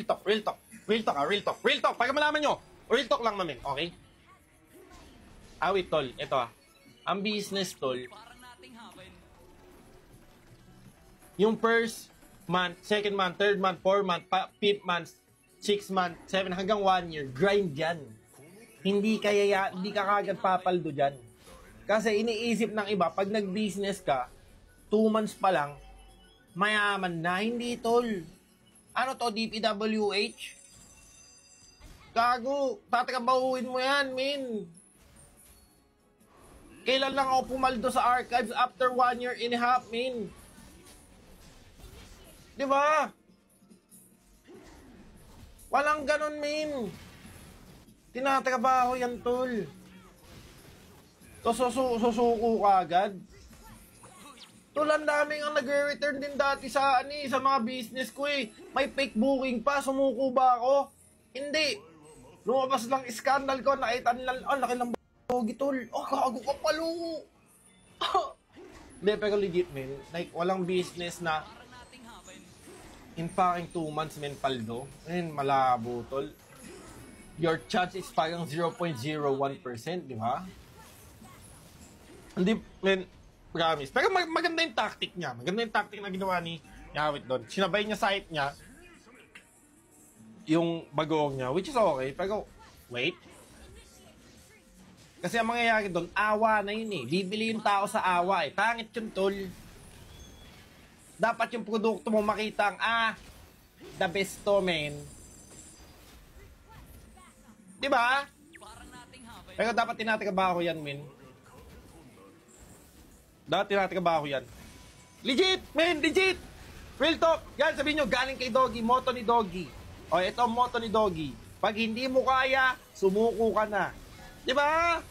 talk, real talk. Real talk, real talk. Real talk, pagka malaman nyo, real talk lang namin, okay? Wait, tol, ito ang business, tol, yung first month, second month, third month, fourth month, fifth month, 6 month, 7 hanggang 1 year, grind yan. Hindi ka kagad papaldo dyan. Kasi iniisip ng iba, pag nag-business ka, 2 months pa lang, mayaman na. Hindi, tol. Ano to, DPWH? Gago, tatrabahuin mo yan, min. Kailan lang ako pumaldo sa archives after 1 year and a half, min? Diba? Walang ganon, min. Tinatrabaho yan, tol. So, susuko ka agad. Tulan namin ang nagre-return din dati sa mga business ko eh. May fake booking pa, sumuko ba ako? Hindi. Lumabas lang scandal ko, nakita nila, laki ng bogi, tol. Gago ka palo. Hindi, pero legit, men. Like, walang business na in fucking 2 months, men, paldo. Malabo, tol. Your chance is parang 0.01%, di ba? Hindi, men, promise. Pero maganda yung tactic niya. Maganda yung tactic na ginawa ni Yawit doon. Sinabay niya site niya yung bagong niya, which is okay. Pero, wait. Kasi ang mangyayari doon, awa na yun eh. Bibili yung tao sa awa eh. Pangit yun, tol. Dapat yung produkto mo makita ang, the best to, men. Diba? Pero dapat tinatrabaho yan, men. Dapat tinatrabaho yan. Legit, men, legit! Real talk. Yan, sabihin nyo, galing kay Doggy, moto ni Doggy. O, ito ang moto ni Doggy. Pag hindi mo kaya, sumuko ka na. Diba?